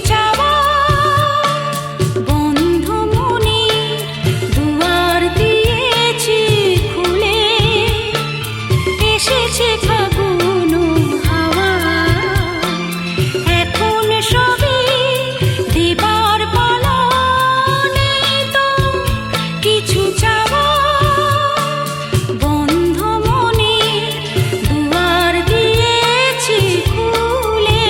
চাওয়া বন্ধ মনে দুয়ার দিয়েছি খুলে, এসেছে ফাগুন হাওয়া, এখন সবই দিবার পালা, নেই তো কিছু চাওয়া বন্ধ মনে দুয়ার দিয়েছি খুলে।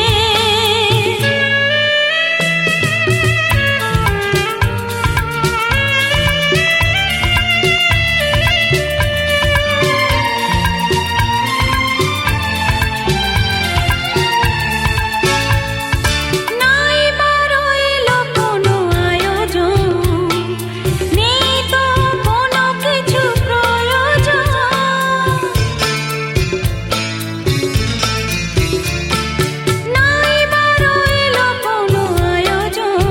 নাই বা রইল কোনো আয়োজন, নেই তো কোনো কিছু প্রয়োজন, নাই বা রইল কোনো আয়োজন,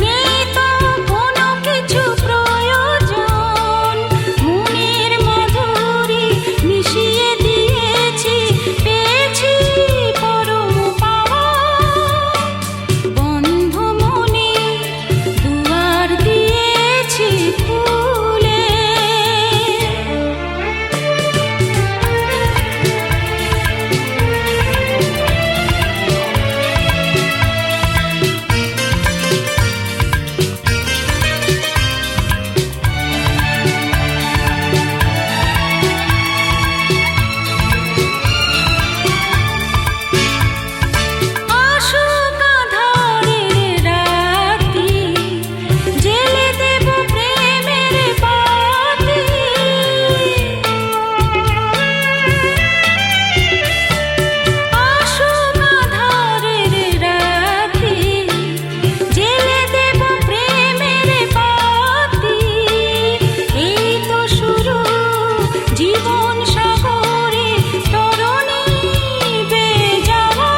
নেই তো কোনো কিছু প্রয়োজন। মনের মাধুরী মিশিয়ে দিয়েছি, পেয়েছি পরম পাওয়া বন্ধ মনে দুয়ার দিয়েছি খুলে। আসুক আঁধারের রাতি, জেলে দেব প্রেমের বাতি। আসুক আঁধারের রাতি, জেলে দেব প্রেমের বাতি। এই তো শুরু জীবন সাগরে তরণী বেয়ে যাওয়া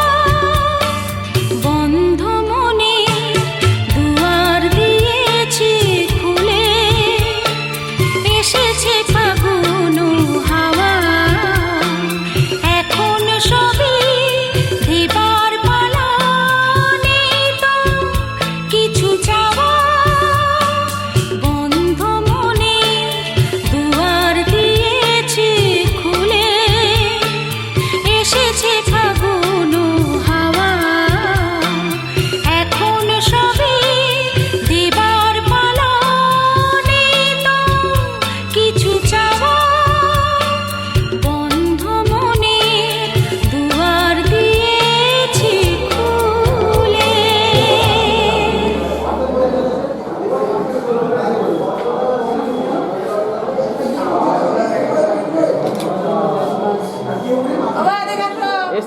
বন্ধ মনে দুয়ার দিয়েছি খুলে, এসেছে ফাগুন হাওয়া, এখন সবই দিবার পালা, নেই তো কিছু চাওয়া বন্ধ মনে দুয়ার দিয়েছি খুলে, এসেছে ফাগুন হাওয়া, এখন সবই দিবার পালা, নেই তো কিছু চাওয়া বন্ধ মনে দুয়ার দিয়েছি খুলে।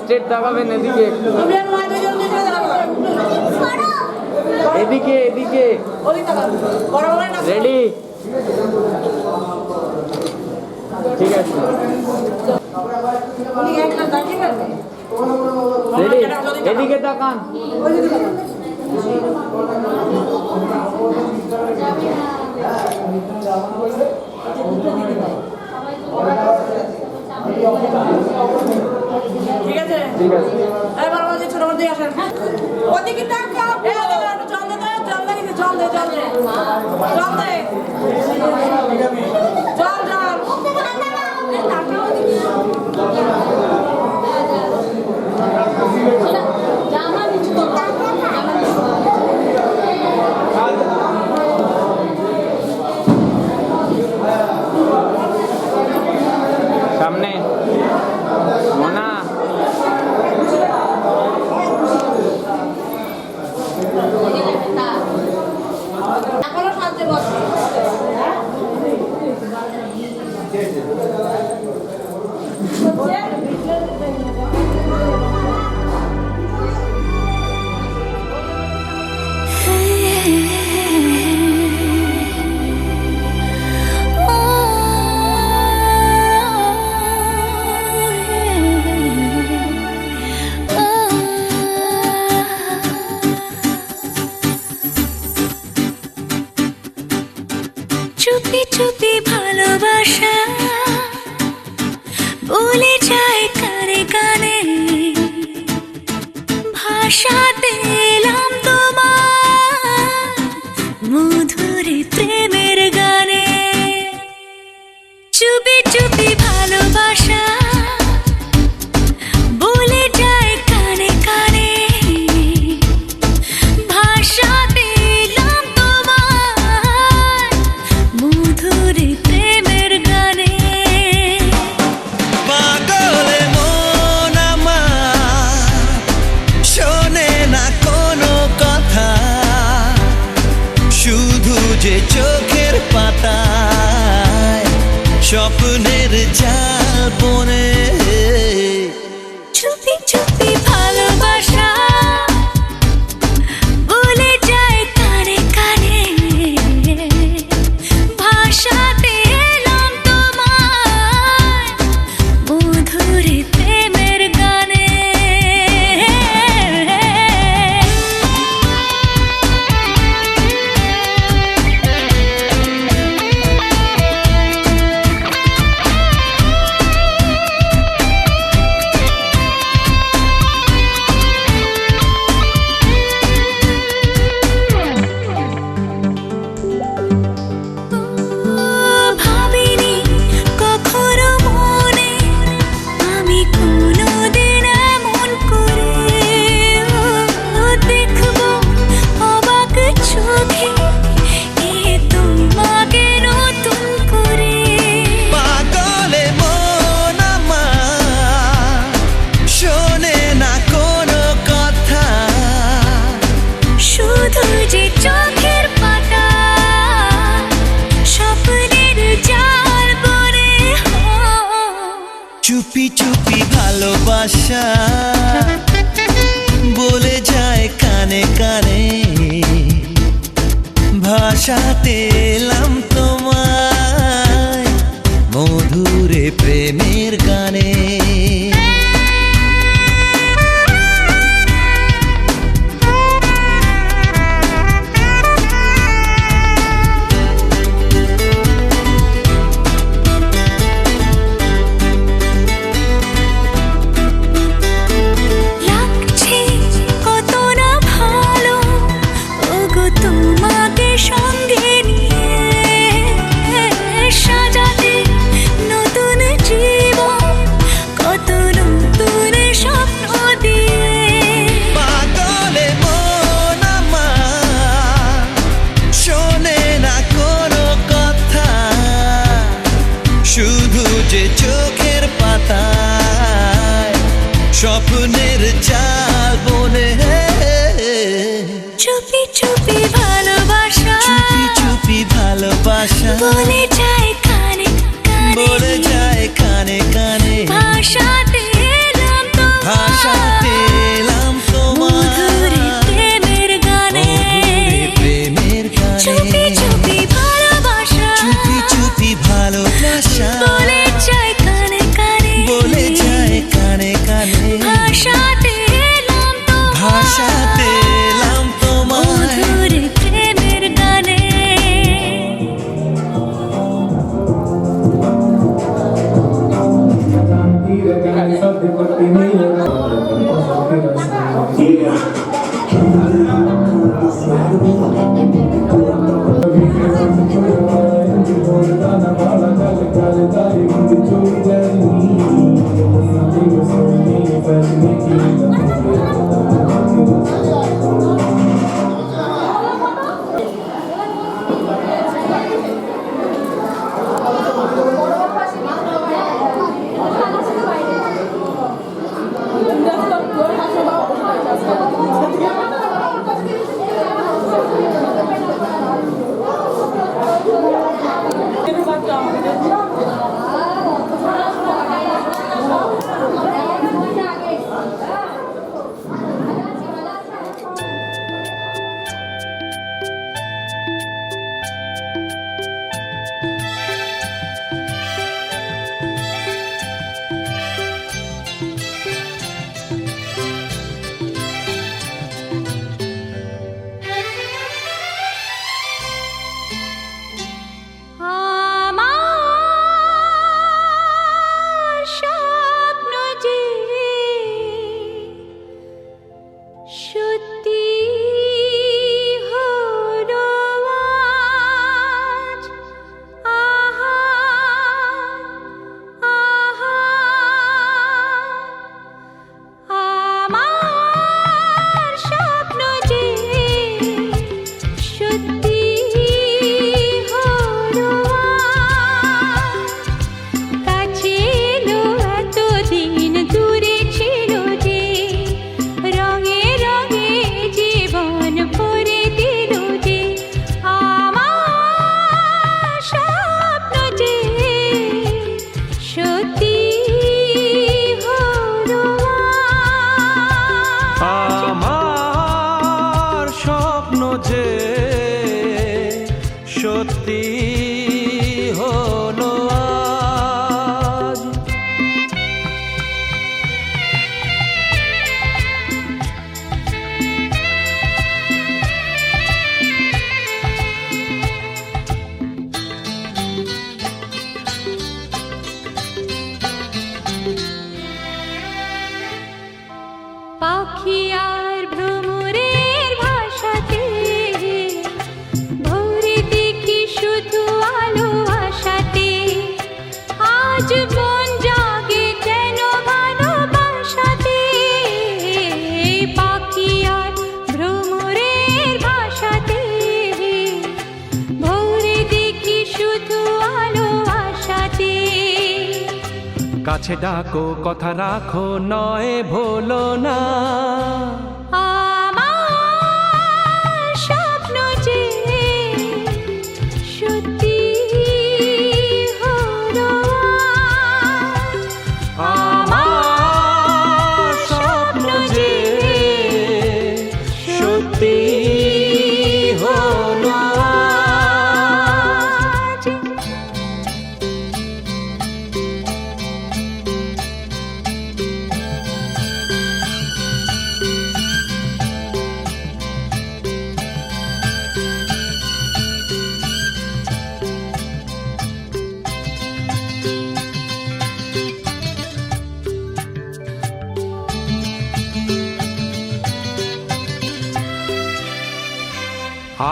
স্টেট দেখাবেন এদিকে, এদিকে এদিকে, রেডি? ঠিক আছে, রেডি? এদিকে তাকান। ঠিক আছে, ঠিক আছে। এবার বলছি ছোট বড় দিয়ে আসেন। ওদিকে তাকাও, জল দে, জল দে, জল দে, জল দে, জল দে, জল জল। সামনে মোনা, এখনো শান্তি বসে। চুপি চুপি ভালোবাসা বলে যায় কানে কানে, ভাষাতে স্বপ্নের জাল বনে চুপি চুপি ভালোবাসা বলে যায় কানে কানে, ভাষাতে এলাম তোমায় মধুর প্রেমের গানে। ভাবিনি কখনো মনে আমি কোনোদিন এমন করে দেখবো অবাক চোখে এ তোমাকে নতুন করে। পাগলে মন আমার শোনে না কোনো কথা, শুধু যে চোখের পাতা স্বপ্নের জাল বনে। চুপি চুপি ভালোবাসা বলে যায় কানে কানে, ভাষাতে এলাম তোমায় মধুরে প্রেমের গানে। লাগছে কত না ভালো ওগো তোমাকে সঙ্গে নিয়ে, সাজাতে নতুন জীবন কত নতুন স্বপ্ন দিয়ে। পাগলে মন আমার শোনে না কোনো কথা, শুধু যে চোখের পাতায় স্বপ্নের জাল বনে। চুপি চুপি ভালোবাসা চুপি চুপি ভালোবাসা বলে যায় কানে কানে, বলে যায় কানে কানে, ভাষাতে এলাম ভাষাতে এলাম মধুর তোমার প্রেমের গানে। মধুরে প্রেমের চুপি গানে। চুপি ভালোবাসা চুপি চুপি ভালোবাসা বলে যায় কানে কানে, বলে যায় কানে কানে, ভাষাতে এলাম ভাষাতে এলাম তোমায় মধুর প্রেমের গানে। স্বপ্ন যে সত্যি হলো আজ। পাখি আর ভ্রমরের ভাষাতে ভোরে দেখি শুধু আলো আশাতে। আজ মন জাগে কেন ভালোবাসাতে। পাখি আর ভ্রমরের ভাষাতে ভোরে দেখি শুধু আলো আশাতে। কাছে ডাকো কথা রাখো নয় ভোলো না। আমার স্বপ্ন যে সত্যি হলো আজ। আমার স্বপ্ন যে সত্যি হলো আজ।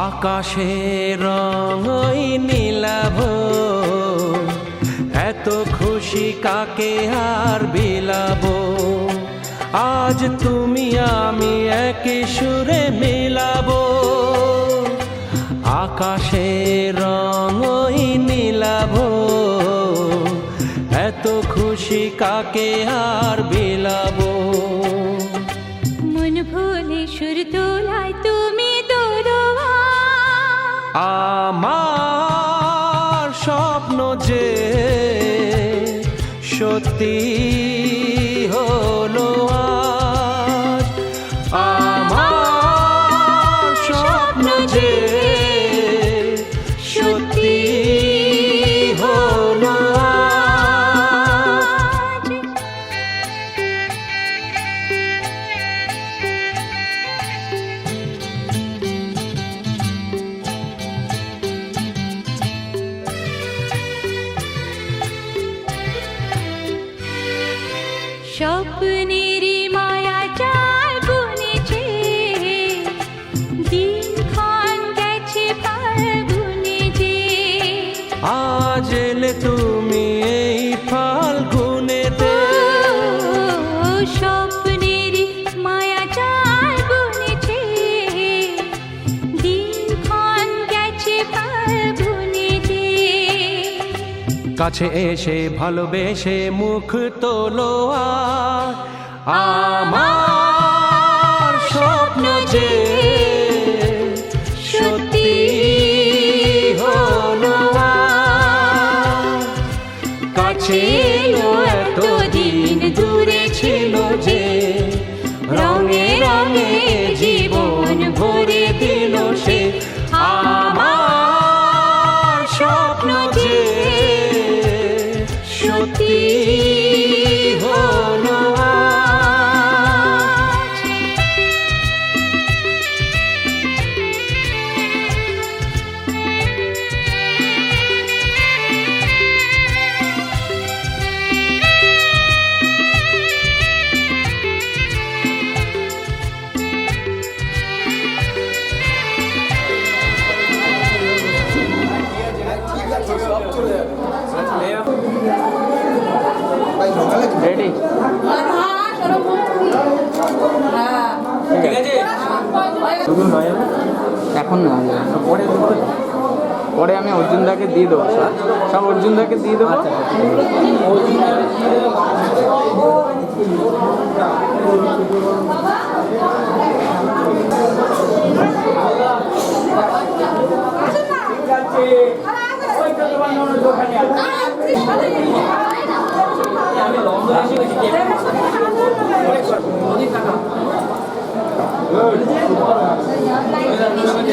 আকাশের রং ওই নীলাভ, এত খুশি কাকে আর বিলাবো। আজ তুমি আমি একই সুরে মিলাবো। আকাশের রং ওই নীলাভ, এত খুশি কাকে আর বিলাবো। মন ভুলে সুর তোলায় তুমি দোলোয়া। আমার স্বপ্ন যে সত্যি হলো আজ। আমার স্বপ্ন যে সত্যি হলো আজ। স্বপ্নের মায়া জাল বুনেছে, দিনক্ষণ গেছে ফাল্গুনে যে। আজ এলে তুমি এই ফাল্গুনেতে। ও স্বপ্নের মায়া জাল বুনেছে, দিনক্ষণ গেছে ফাল্গুনে যে। কাছে এসে ভালোবেসে মুখ তোলো আজ। আমার স্বপ্ন যে সত্যি হলো আজ। কাছে এলো এতদিন দূরে ছিল যে, রঙে রঙে জীবন ভরে দিল সে। আমার স্বপ্ন যে সত্যি হলো আজ। রেডি? শুধু নয়, এখন না, পরে পরে আমি অর্জুনদাকে দিয়ে দেবো, সব অর্জুনদাকে দিয়ে দেবো। আমি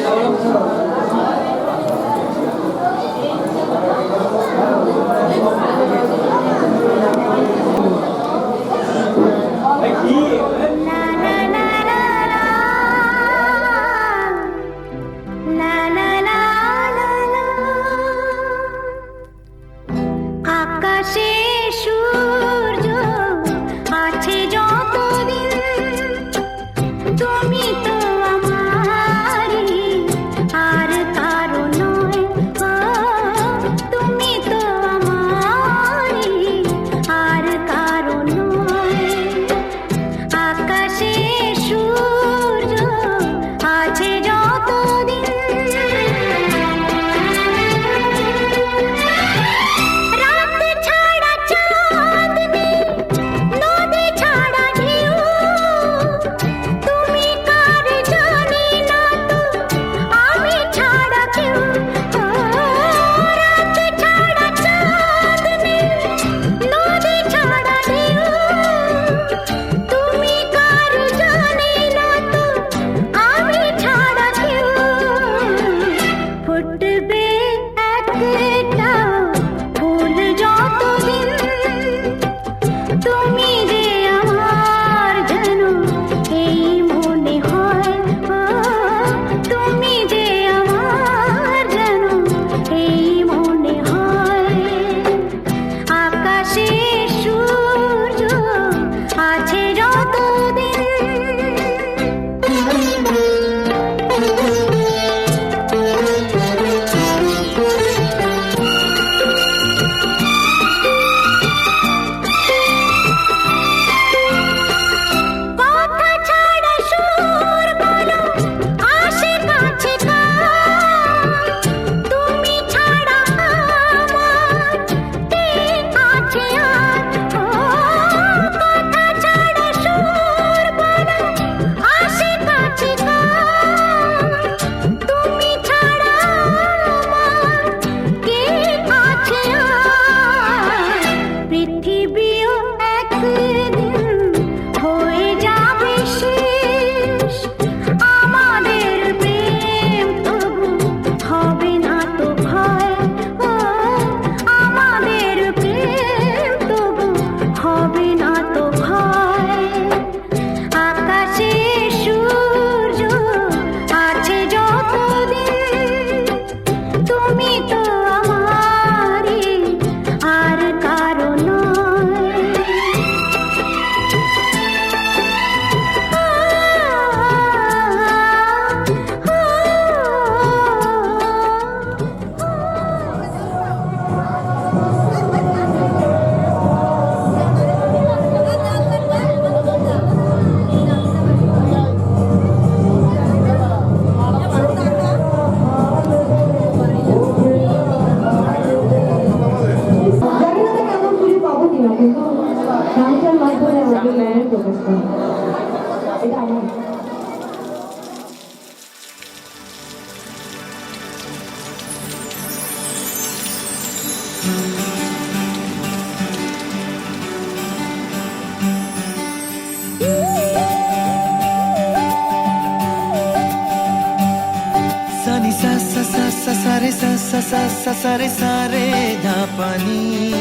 सा सा सा रे सारे धापानी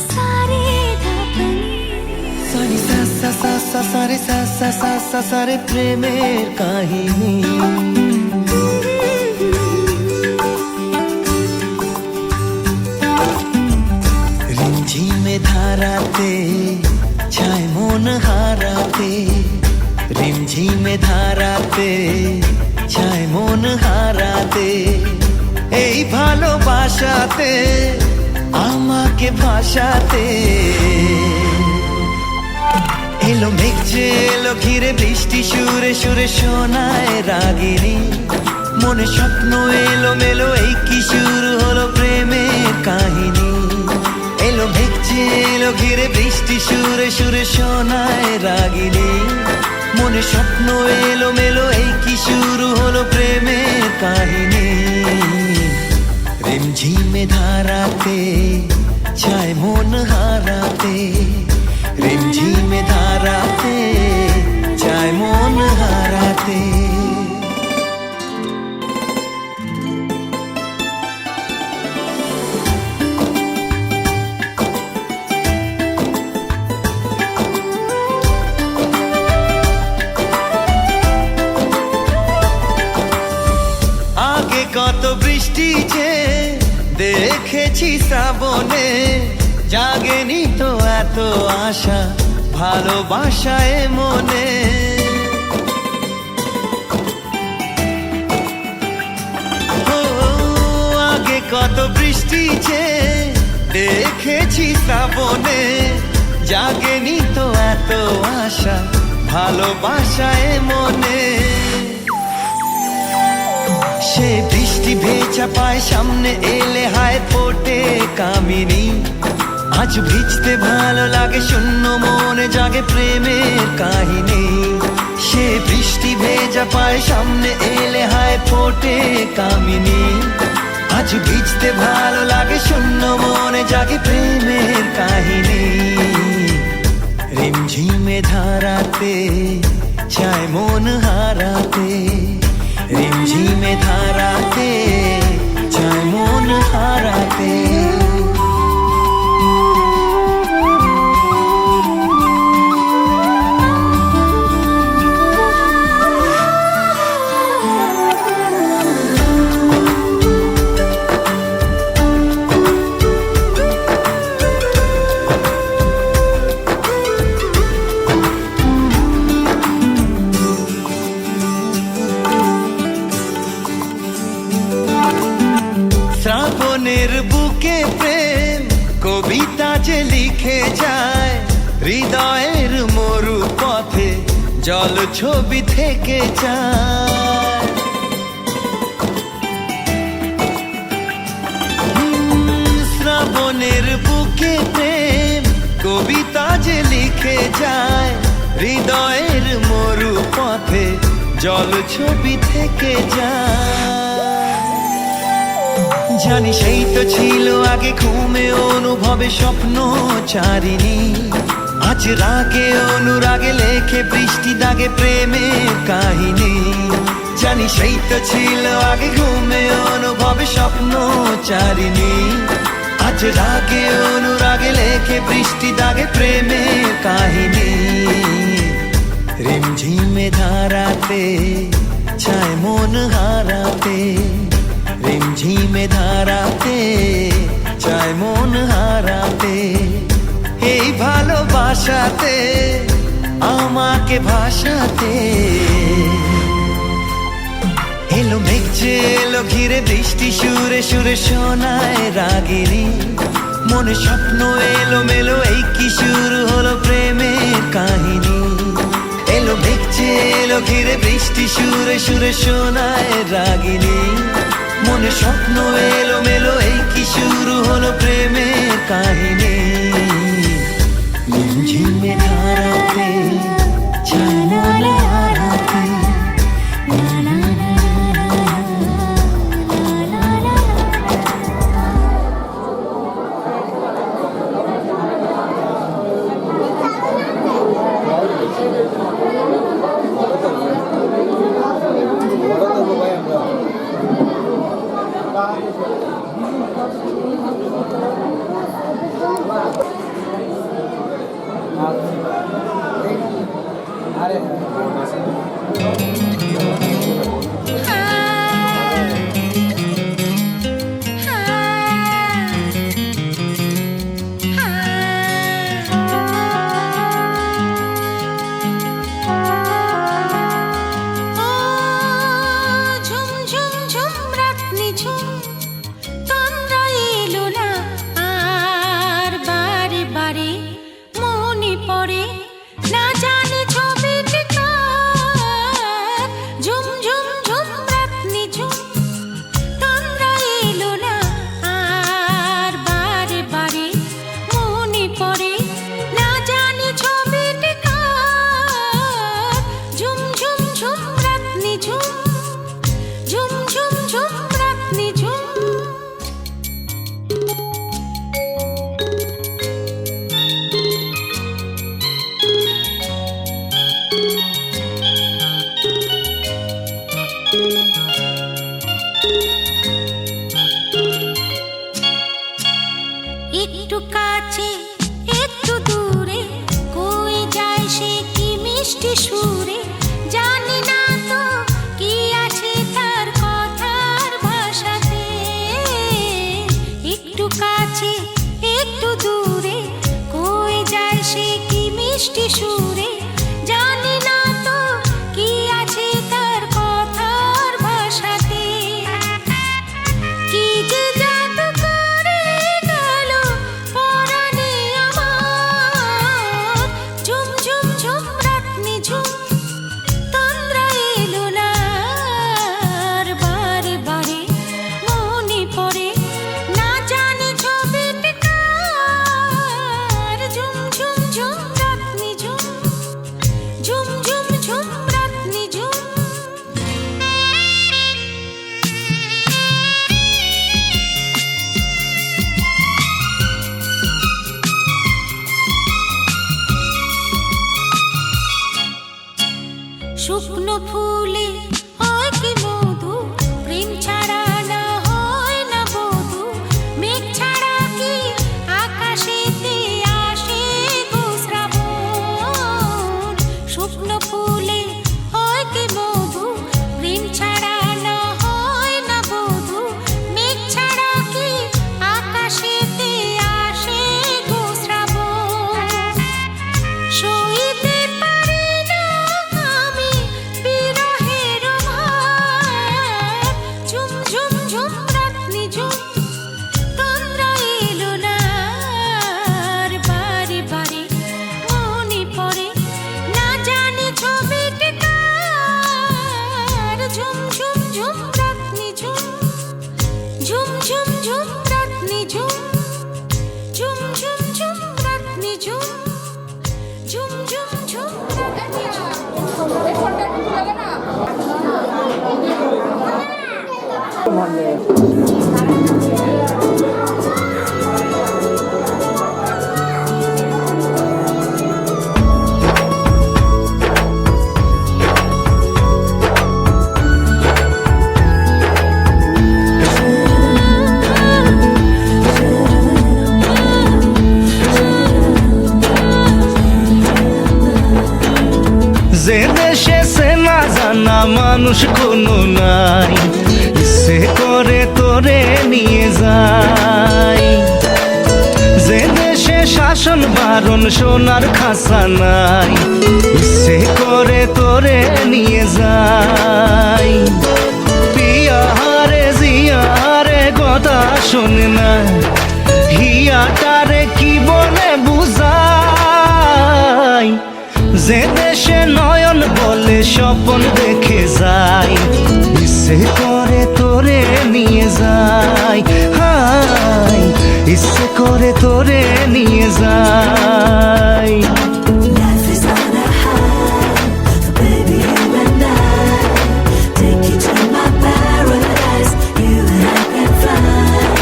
सारे धापनी सारी सा सा सा सा सा रे सा सा सा सा सा रे প্রেমের কাহিনী রিমঝিমে ধারাতে ছায় মন হারাতে রিমঝিমে ধারাতে ছায় মন হারাতে এই ভালোবাসাতে আমাকে ভাসাতে এলো মেঘ যে এলো ঘিরে বৃষ্টি সুরে সুরে শোনায় রাগিনী মনে স্বপ্ন এলো মেলো এই কি শুরু হলো প্রেমের কাহিনী এলো মেঘ যে এলো ঘিরে বৃষ্টি সুরে সুরে শোনায় রাগিনী মনে স্বপ্ন এলো মেলো এই কি শুরু হলো প্রেমের কাহিনী রিমঝিমে ধারাতে ছায় মন হারাতে রিমঝিমে ধারাতে ছায় মন হারাতে আগে কত বৃষ্টি যে দেখেছি শ্রাবণে জাগেনি তো এত আশা ভালোবাসায় মনে ও আগে কত বৃষ্টি যে দেখেছি শ্রাবণে জাগেনি তো এত আশা ভালোবাসায় মনে সে বৃষ্টি ভেজা পায় সামনে এলে হায় ফোটে কামিনী আজ ভিজতে ভালো লাগে শূন্য মনে জাগে প্রেমের কাহিনী সে বৃষ্টি ভেজা পায় সামনে এলে হায় ফোটে কামিনী আজ ভিজতে ভালো লাগে শূন্য মনে জাগে প্রেমের কাহিনী রিমঝিমে ধারাতে চায় মন হারাতে রিমঝিমে ধারাতে চায় মন হারাতে শ্রাবণের বুকে প্রেম কবিতা যে লিখে যায় হৃদয়ের মরু পথে জল ছবি থেকে যায় শ্রাবণের বুকে প্রেম কবিতা যে লিখে যায় হৃদয়ের মরু পথে জল ছবি থেকে যায় জানি সেই তো ছিল আগে ঘুমে অনুভবে স্বপ্ন চারিণী আজ রাগে অনুরাগে লেখে বৃষ্টি দাগে প্রেমের কাহিনী জানি সেই তো ছিল আগে ঘুমে অনুভবে স্বপ্ন চারিণী আজ রাগে অনুরাগে লেখে বৃষ্টি দাগে প্রেমের কাহিনী রিমঝিমে ধারাতে ছায় মন হারাতে রিমঝিমে ধারাতে চায় মন হারাতে এই ভালোবাসাতে আমাকে ভাসাতে এলো মেঘ যে এলো ঘিরে বৃষ্টি সুরে সুরে শোনায় রাগিনী মনে স্বপ্ন এলো মেলো এই কি শুরু হলো প্রেমের কাহিনী এলো মেঘ যে এলো ঘিরে বৃষ্টি সুরে সুরে শোনায় রাগিনী মনে স্বপ্ন এলো মেলো এই কি শুরু হলো প্রেমের কাহিনী ঝিমে ধারাতে চায় মন হারাতে Bye. একটু দূরে, কই যায় সে কি মিষ্টি সুরে, জানি না তো কি আছে তার কথার ভাষাতে, কি যে জাদু করে গেল পরাণে আমার, ঝুম ঝুম ঝুম রাত নিঝুম, তন্দ্রা এলো না আর, বারে বারে মনে পড়ে না জানি ছবিটা কার, ঝুম ঝুম ঝুম রাত নিঝুম, ঝুম ঝুম ঝুম রাত নিঝুম। শুকনো ফুলে হয় কি মধু, প্রেম ছাড়া না হয় না বধু, মেঘ ছাড়া কি আকাশেতে আসে গো শ্রাবণ, শুকনো ফুলে হয় কি মধু, প্রেম ছাড়া না হয় না বধু, মেঘ ছাড়া কি আকাশেতে আসে গো শ্রাবণ, সইতে পারি না আমি বিরহের ভার, ঝুম ঝুম ঝুম রাত নিঝুম, তন্দ্রা এলো না আর, বারে বারে মনে পড়ে না জানি ছবিটা কার, ঝুম ঝুম ঝুম রাত নিঝুম, ঝুম ঝুম ঝুম রাত নিঝুম, ঝুম ঝুম ঝুম রাত নিঝুম, ঝুম ঝুম ঝুম রাত নিঝুম। যে দেশে সে না জানা মানুষ কোনো নাই, ইচ্ছে করে তোরে নিয়ে যায়, যে দেশে শাসন বারণ সোনার খাসা নাই, ইচ্ছে করে তোরে নিয়ে যায়, পিয়ারে জিয়ারে কথা শোনে না, হিয়াটারে কি বলে বুঝাই, যে দেশে নয়ন বলে স্বপন দেখে যায়, ইচ্ছে করে তোরে নিয়ে যায়, হাই ইচ্ছে করে তোরে নিয়ে যায়। Life is on a high, so baby you and I take you to my paradise, you and I can fly.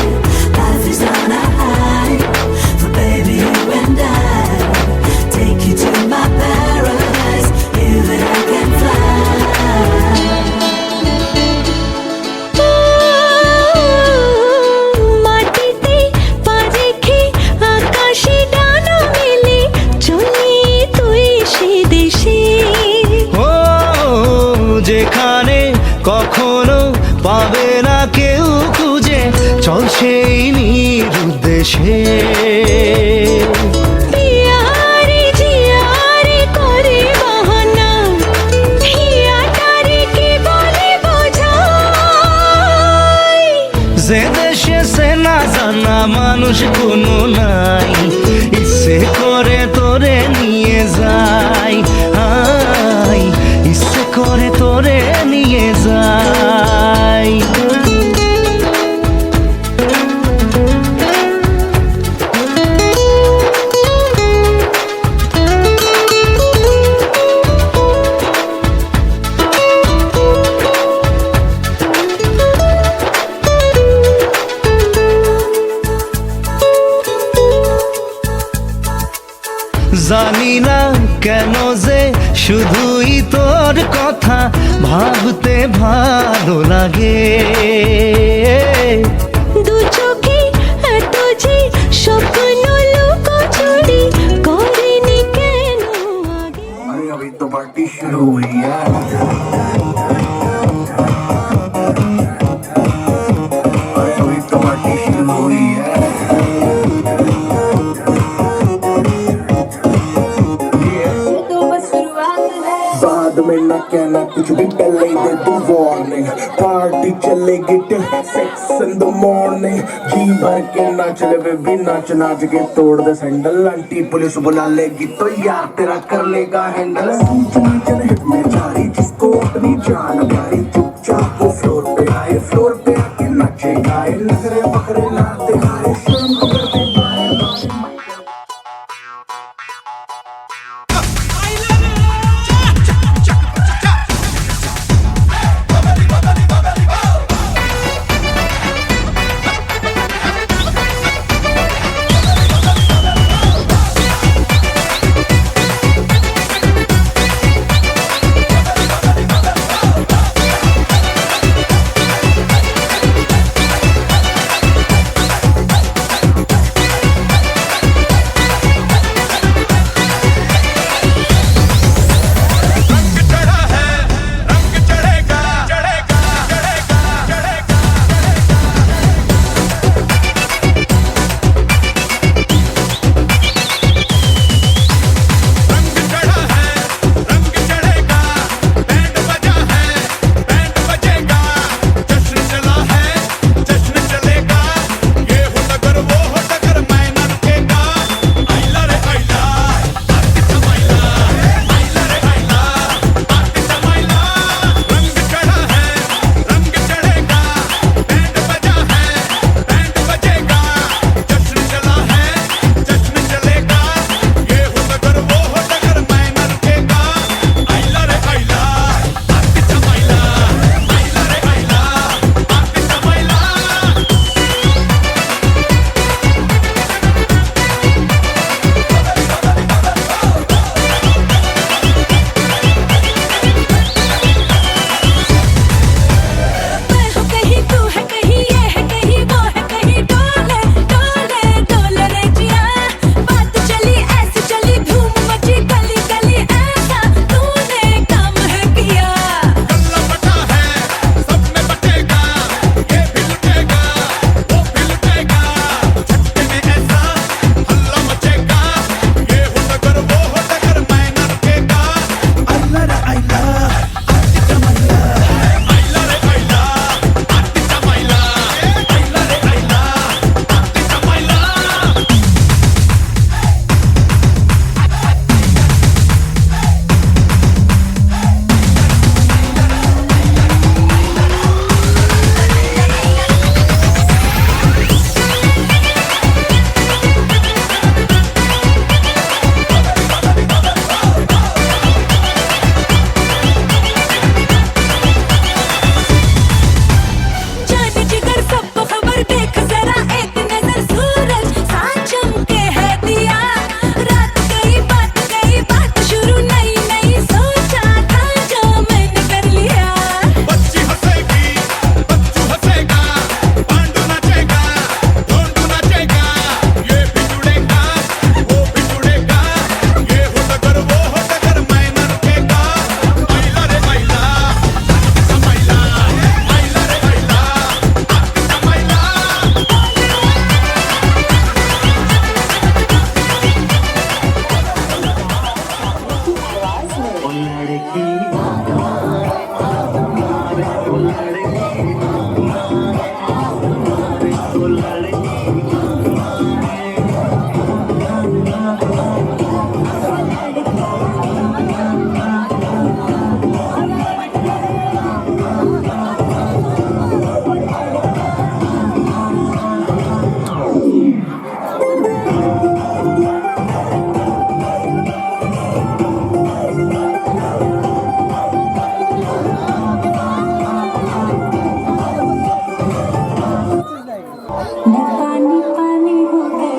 Life is on a high, so baby you and I take you to my paradise, you and I can fly. মাটিতে পা রেখে আকাশে ডানা মেলে চলি তুই সে দেশে, ও যেখানে কখনো পাবে না কেউ খুঁজে, চল সেই নিরুদ্দেশে, পিয়ারে জিয়ারে করে বাহানা, হিয়াটারে কি বলে বোঝাই, যে দেশে সে না জানা মানুষ কোনো নাই, ইচ্ছে করে তোরে নিয়ে যায়, আই ইচ্ছে করে তোরে নিয়ে যায়। জানি না কেন যে শুধুই তোর কথা ভাবতে ভালো লাগে, দু চোখে এত যে স্বপ্ন লুকোচুরি করেনি কেন আগে। अरे अभी तो पार्टी शुरू हुई है। अरे अभी तो पार्टी शुरू हुई है। पार्टी चलेगी till 6 in the morning जी भर के नाच ले बेबी नाच नाच के तोड़ दे सैंडल आंटी पुलिस बुला लेगी तो यार तेरा कर लेगा हैंडल चल हिट में जारी जिसको अपनी जान प्यारी चुपचाप वो फ्लोर पे आए फ्लोर पे आके नाचेगा ये नखरे बकरे लाते खाए शाम को करते बाय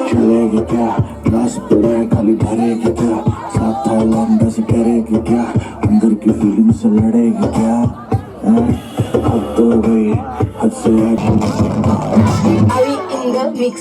चलेगी क्या ग्लास पड़ा है खाली भरेगी क्या साथ था लंबा से करेगी क्या अंदर की फीलिंग से लड़ेगी क्या हद तो हो गई हद से Are we in the mix?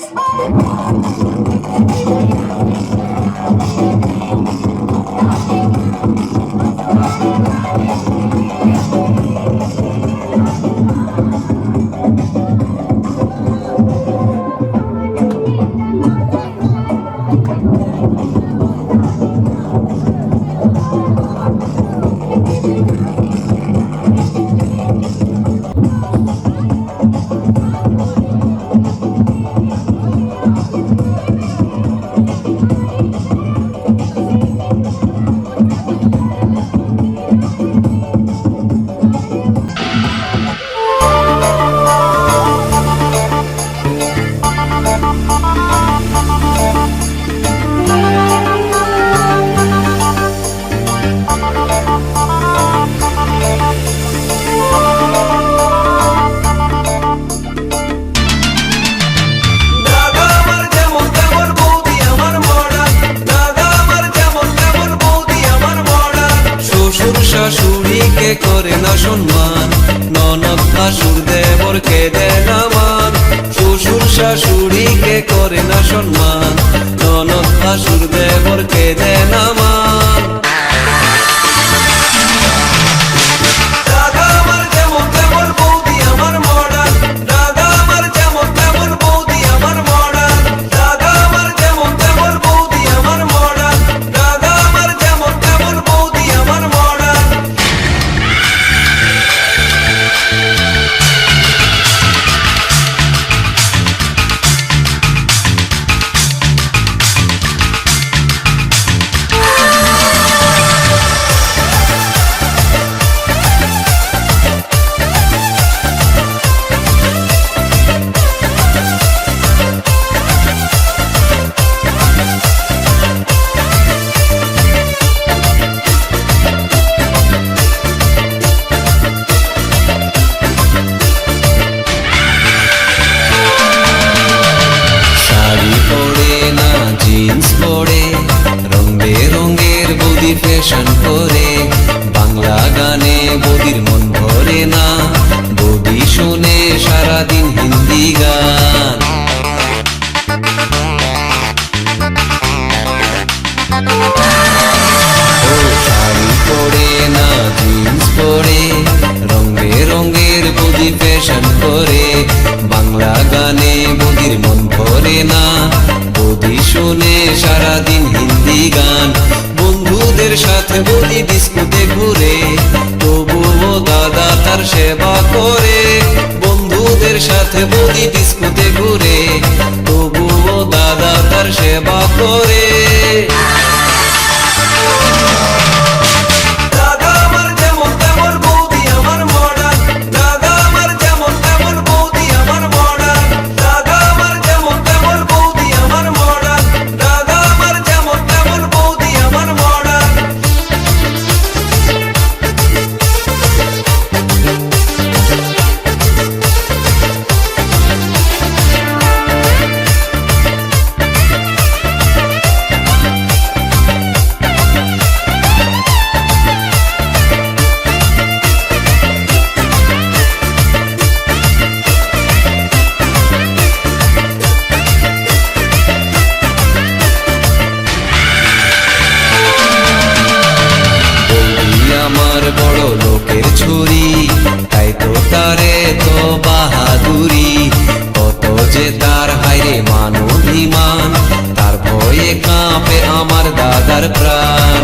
ভাসুর দেবর কেঁদে না মান, শ্বশুর শাশুড়িকে করে না সম্মান, ননদ ভাসুর দেবর কেঁদে না মান। দাদা আমার যেমন তেমন বৌদি আমার মডার্ন, দাদা আমার যেমন তেমন বৌদি আমার মডার্ন, দাদা আমার যেমন তেমন বৌদি আমার মডার্ন, দাদা আমার যেমন তেমন বৌদি আমার মডার্ন। শাড়ি পরে না জিন্স পরে, রং বেরঙের বৌদি ফ্যাশন করে, বাংলা গানে বৌদির মন ভরে না, বৌদি শুনে সারাদিন হিন্দি গান। ও শাড়ি পরে না জিন্স পরে, রং বেরঙের বৌদি ফ্যাশন করে, বাংলা গানে বৌদির মন ভরে না, বৌদি শুনে সারাদিন হিন্দি গান। বন্ধুদের সাথে বৌদি ডিস্কোতে ঘুরে, তবুও দাদা তার সেবা করে, বন্ধুদের সাথে বৌদি ডিস্কোতে ঘুরে, তবুও দাদা তার সেবা করে। দাদা আমার যেমন তেমন বৌদি আমার মডার্ন, দাদা আমার যেমন তেমন বৌদি আমার মডার্ন, দাদা আমার যেমন তেমন বৌদি আমার মডার্ন, দাদা আমার যেমন তেমন বৌদি আমার মডার্ন। বৌদি আমার বড় লোকের ছুরি, তাই তো তারে তো বাহাদুরি, কত যে তার হাইরে মান অভিমান, তার ভয়ে কাঁপে আমার দাদার প্রাণ।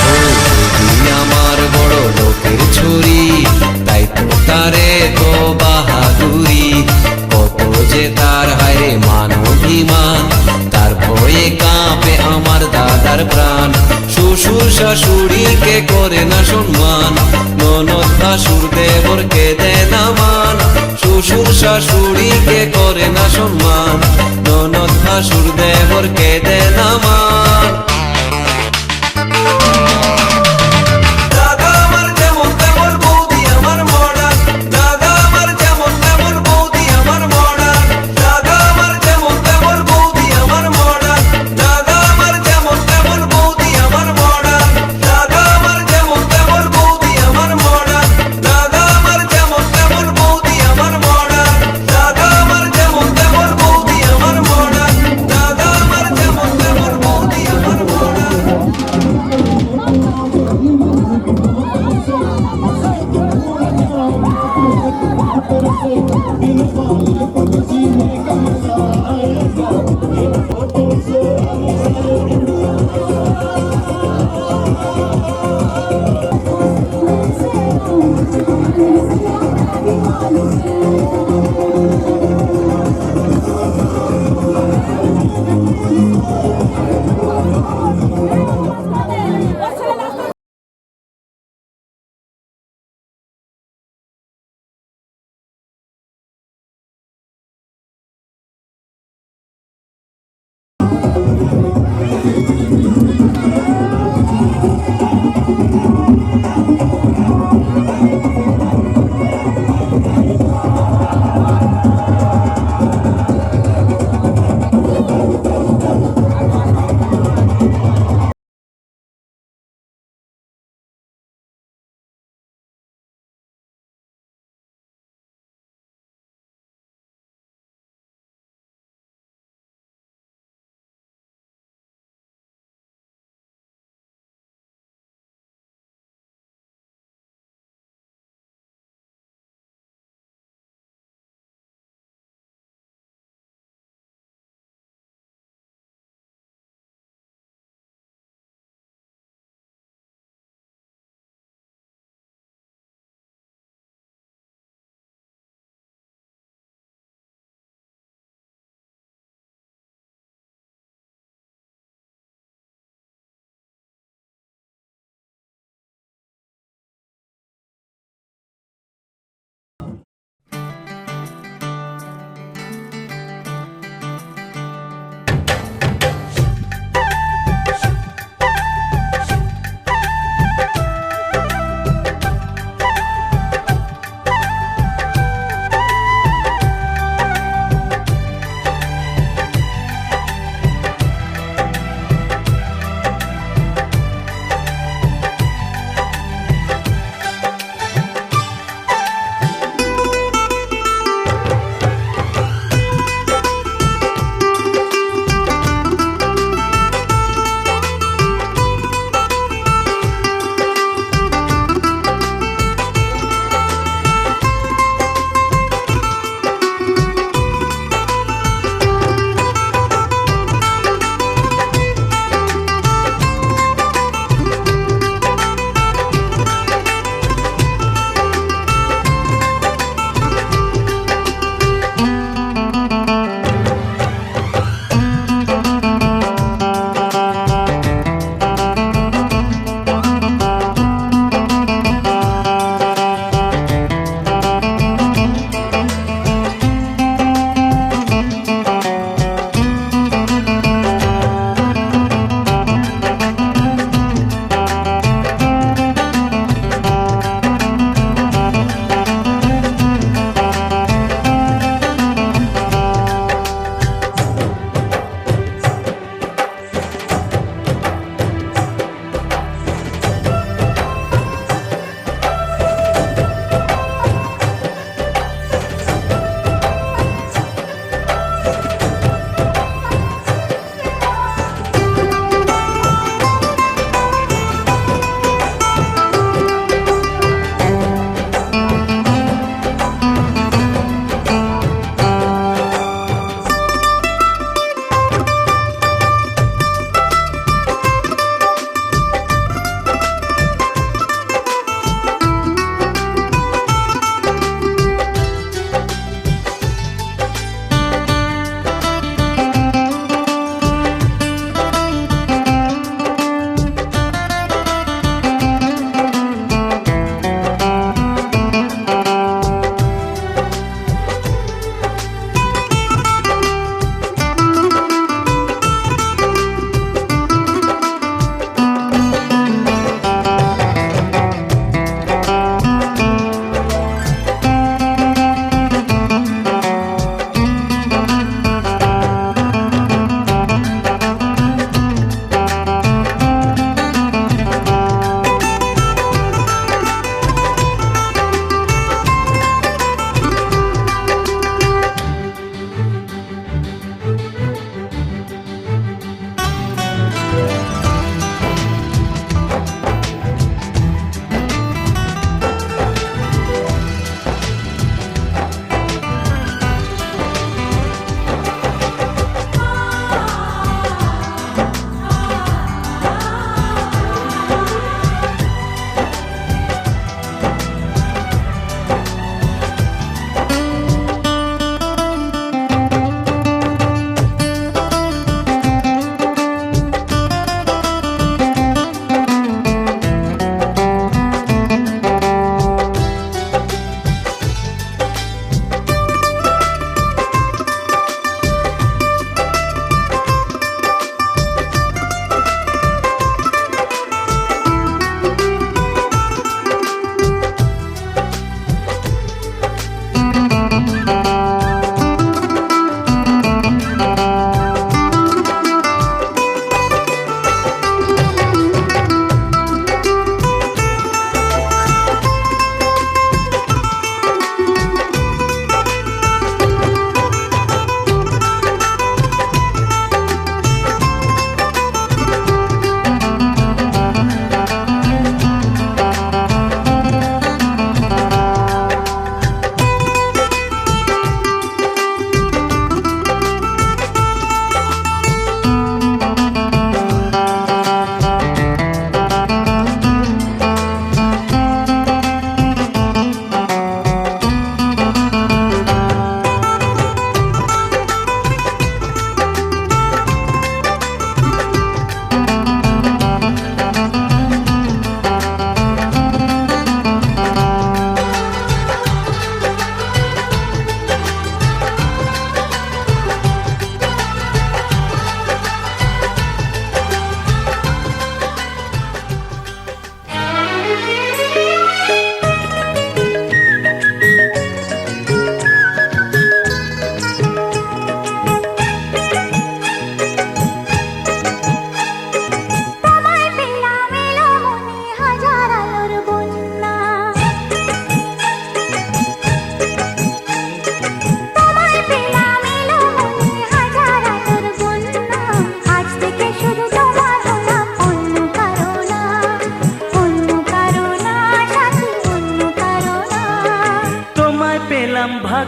বৌদি আমার বড় লোকের ছুরি, তাই তো তারে তো বাহাদুরি, কত যে তার হায়রে মান অভিমান, তার ভয়ে কাঁপে আমার দাদার প্রাণ। শ্বশুর শাশুড়িকে করে না সম্মান, ননদ ভাসুর দেবর কেঁদে না মান, শ্বশুর শাশুড়িকে করে না সম্মান, ননদ ভাসুর দেবর কেঁদে না মান। দাদা আমার যেমন তেমন বৌদি আমার মডার্ন, দাদা আমার যেমন তেমন বৌদি আমার মডার্ন, দাদা আমার যেমন তেমন বৌদি আমার মডার্ন, দাদা আমার যেমন তেমন বৌদি আমার মডার্ন, দাদা আমার যেমন তেমন বৌদি আমার মডার্ন, দাদা আমার যেমন তেমন বৌদি আমার মডার্ন, দাদা আমার যেমন তেমন বৌদি আমার মডার্ন, দাদা আমার যেমন তেমন বৌদি আমার মডার্ন।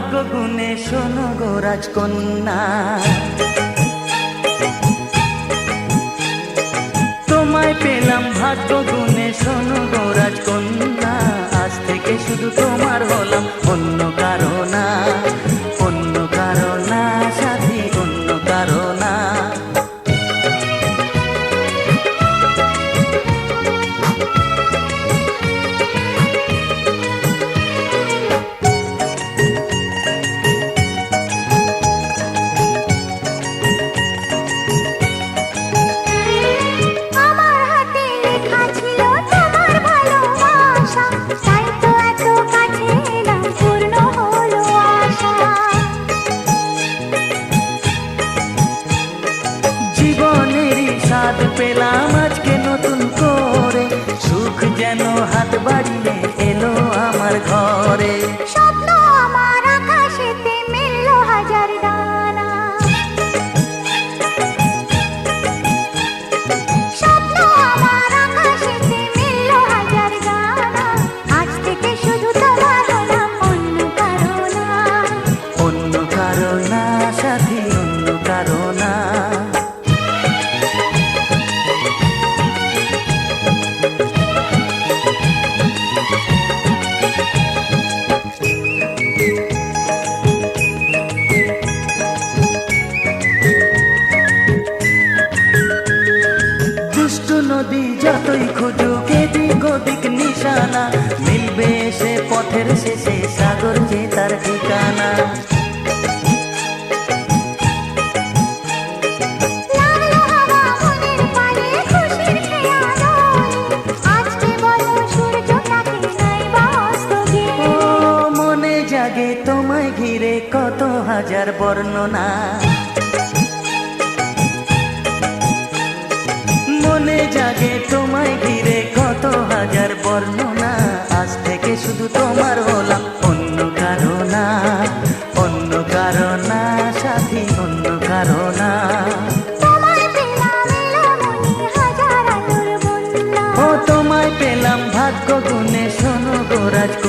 ভাগ্য গুণে শোনো গো রাজকন্যা, তোমায় পেলাম ভাগ্য গুণে শোনো গো রাজকন্যা। আজ থেকে শুধু তোমার হলাম, অন্য কারো না, অন্য কারো না সাথী, অন্য কারো না। আমার হাতে লেখা ছিল তোমার ভালোবাসা, তাই তো এত কাছে এলাম, পূর্ণ হলো আশা। জীবনেরই স্বাদ পেলাম আজকে নতুন করে, সুখ যেন হাত বাড়িয়ে এলো আমার ঘরে। স্বপ্ন আমার আকাশেতে মিলল হাজার ডানা, স্বপ্ন আমার আকাশেতে মিলল হাজার ডানা। আজ থেকে শুধু তোমার হলাম, অন্য কারো না, অন্য কারো না সাথী, অন্য কারো না। দুষ্ট নদী যতই খুঁজুক এদিক ওদিক নিশানা, মিলবে সে পথের শেষে সাগর যে তার ঠিকানা। লাগলো হাওয়া মনের পানে খুশির খেয়ালই, আজকে বলো সূর্যটাকে নাই বা অস্ত গিয়ে। ও মনে জাগে তোমায় ঘিরে কত হাজার বর্ণনা, মনে জাগে তোমায় ঘিরে কত হাজার বর্ণনা। আজ থেকে শুধু তোমার হলাম, অন্য কারো না, অন্য কারো না সাথী, অন্য কারো না। তোমায় পেলাম এলোমনি হাজার আলোর বন্যা, ও তোমায় পেলাম ভাগ্য গুণে শোনো গো রাজকন্যা।